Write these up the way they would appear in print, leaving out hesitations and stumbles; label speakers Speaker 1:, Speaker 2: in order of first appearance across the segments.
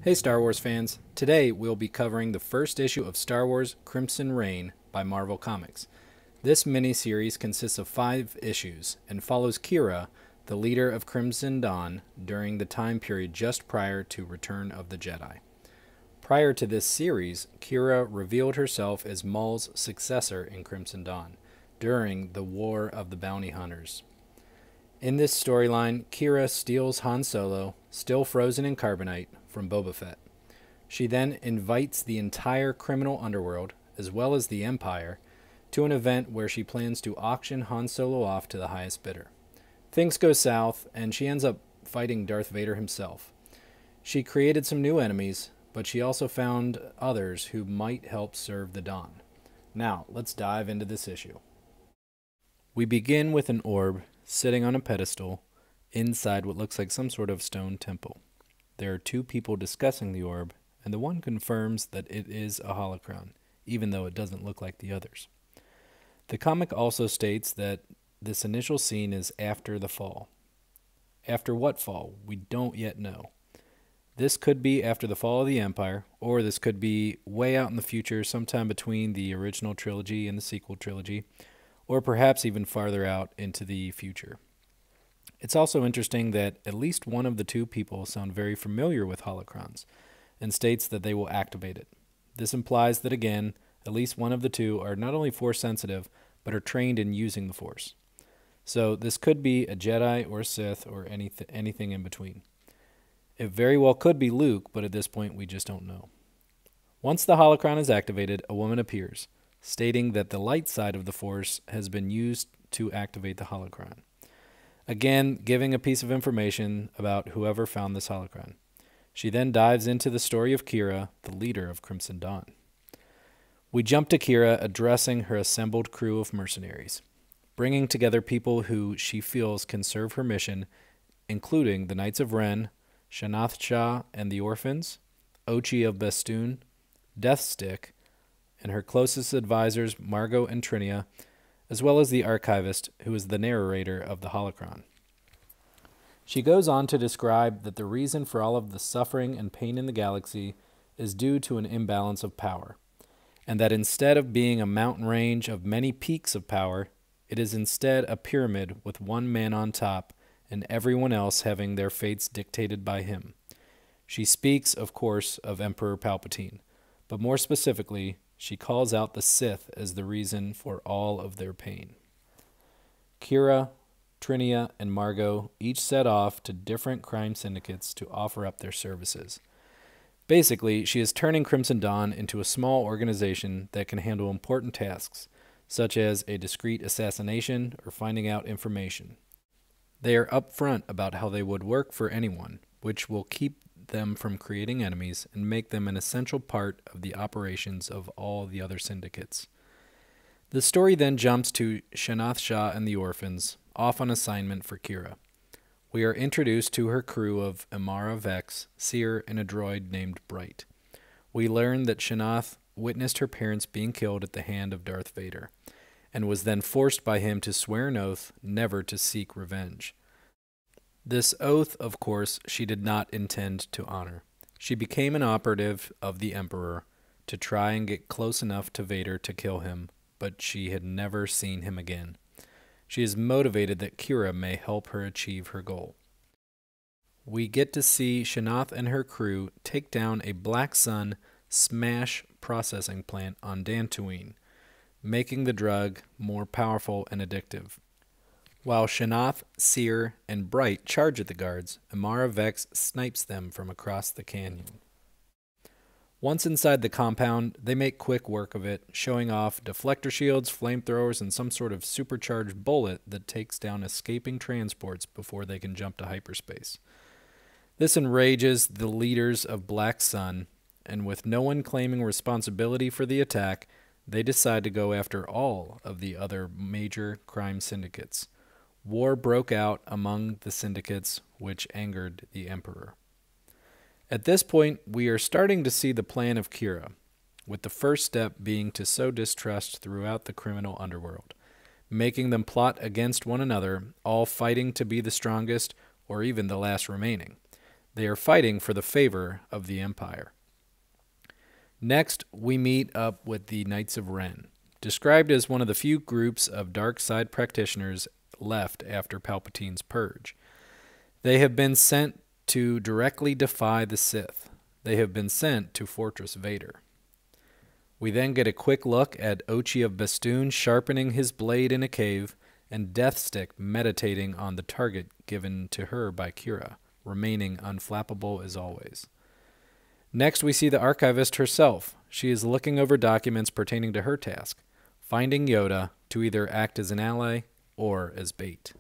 Speaker 1: Hey Star Wars fans, today we'll be covering the first issue of Star Wars Crimson Reign by Marvel Comics. This mini-series consists of 5 issues and follows Kira, the leader of Crimson Dawn, during the time period just prior to Return of the Jedi. Prior to this series, Kira revealed herself as Maul's successor in Crimson Dawn during the War of the Bounty Hunters. In this storyline, Kira steals Han Solo, still frozen in carbonite, from Boba Fett. She then invites the entire criminal underworld, as well as the Empire, to an event where she plans to auction Han Solo off to the highest bidder. Things go south, and she ends up fighting Darth Vader himself. She created some new enemies, but she also found others who might help serve the Dawn. Now, let's dive into this issue. We begin with an orb sitting on a pedestal inside what looks like some sort of stone temple. There are 2 people discussing the orb, and the one confirms that it is a holocron, even though it doesn't look like the others. The comic also states that this initial scene is after the fall. After what fall? We don't yet know. This could be after the fall of the Empire, or this could be way out in the future, sometime between the original trilogy and the sequel trilogy, or perhaps even farther out into the future. It's also interesting that at least one of the 2 people sound very familiar with holocrons, and states that they will activate it. This implies that, again, at least one of the 2 are not only Force sensitive, but are trained in using the Force. So this could be a Jedi or a Sith or anything in between. It very well could be Luke, but at this point we just don't know. Once the holocron is activated, a woman appears, stating that the light side of the Force has been used to activate the holocron. Again, giving a piece of information about whoever found this holocron. She then dives into the story of Kira, the leader of Crimson Dawn. We jump to Kira addressing her assembled crew of mercenaries, bringing together people who she feels can serve her mission, including the Knights of Ren, Shanath Shah and the Orphans, Ochi of Bastoon, Deathstick, and her closest advisors Margot and Trinia, as well as the archivist, who is the narrator of the holocron. She goes on to describe that the reason for all of the suffering and pain in the galaxy is due to an imbalance of power, and that instead of being a mountain range of many peaks of power, it is instead a pyramid with one man on top and everyone else having their fates dictated by him. She speaks, of course, of Emperor Palpatine, but more specifically, she calls out the Sith as the reason for all of their pain. Kira, Trinia, and Margot each set off to different crime syndicates to offer up their services. Basically, she is turning Crimson Dawn into a small organization that can handle important tasks, such as a discreet assassination or finding out information. They are upfront about how they would work for anyone, which will keep them from creating enemies and make them an essential part of the operations of all the other syndicates. The story then jumps to Shanath Shah and the Orphans, off on assignment for Kira. We are introduced to her crew of Amara Vex, Seer, and a droid named Bright. We learn that Shanath witnessed her parents being killed at the hand of Darth Vader, and was then forced by him to swear an oath never to seek revenge. This oath, of course, she did not intend to honor. She became an operative of the Emperor to try and get close enough to Vader to kill him, but she had never seen him again. She is motivated that Kira may help her achieve her goal. We get to see Shanath and her crew take down a Black Sun smash processing plant on Dantooine, making the drug more powerful and addictive. While Shanath, Seer, and Bright charge at the guards, Amara Vex snipes them from across the canyon. Once inside the compound, they make quick work of it, showing off deflector shields, flamethrowers, and some sort of supercharged bullet that takes down escaping transports before they can jump to hyperspace. This enrages the leaders of Black Sun, and with no one claiming responsibility for the attack, they decide to go after all of the other major crime syndicates. War broke out among the syndicates, which angered the Emperor. At this point, we are starting to see the plan of Kira, with the first step being to sow distrust throughout the criminal underworld, making them plot against one another, all fighting to be the strongest or even the last remaining. They are fighting for the favor of the Empire. Next, we meet up with the Knights of Ren, described as one of the few groups of dark side practitioners left after Palpatine's purge. They have been sent to directly defy the Sith. They have been sent to Fortress Vader. We then get a quick look at Ochi of Bastoon sharpening his blade in a cave and Deathstick meditating on the target given to her by Kira, remaining unflappable as always. Next, we see the archivist herself. She is looking over documents pertaining to her task, finding Yoda to either act as an ally or as bait.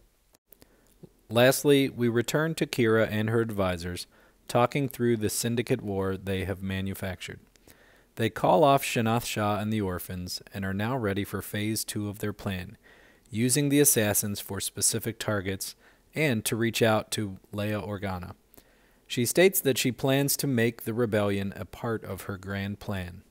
Speaker 1: Lastly, we return to Kira and her advisors, talking through the syndicate war they have manufactured. They call off Shanath Shah and the orphans and are now ready for Phase 2 of their plan, using the assassins for specific targets and to reach out to Leia Organa. She states that she plans to make the rebellion a part of her grand plan.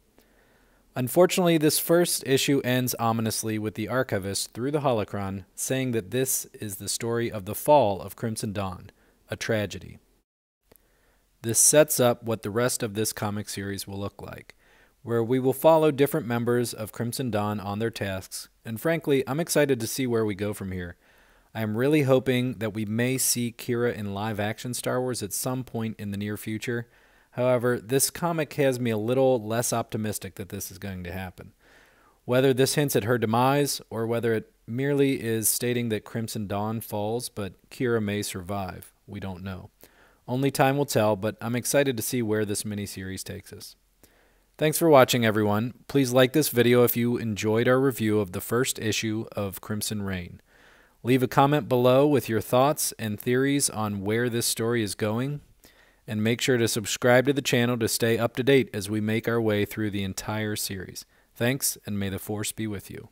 Speaker 1: Unfortunately, this first issue ends ominously with the archivist through the holocron saying that this is the story of the fall of Crimson Dawn, a tragedy. This sets up what the rest of this comic series will look like, where we will follow different members of Crimson Dawn on their tasks, and frankly, I'm excited to see where we go from here. I am really hoping that we may see Kira in live-action Star Wars at some point in the near future. However, this comic has me a little less optimistic that this is going to happen. Whether this hints at her demise, or whether it merely is stating that Crimson Dawn falls, but Kira may survive, we don't know. Only time will tell, but I'm excited to see where this miniseries takes us. Thanks for watching, everyone. Please like this video if you enjoyed our review of the first issue of Crimson Reign. Leave a comment below with your thoughts and theories on where this story is going, and make sure to subscribe to the channel to stay up to date as we make our way through the entire series. Thanks, and may the Force be with you.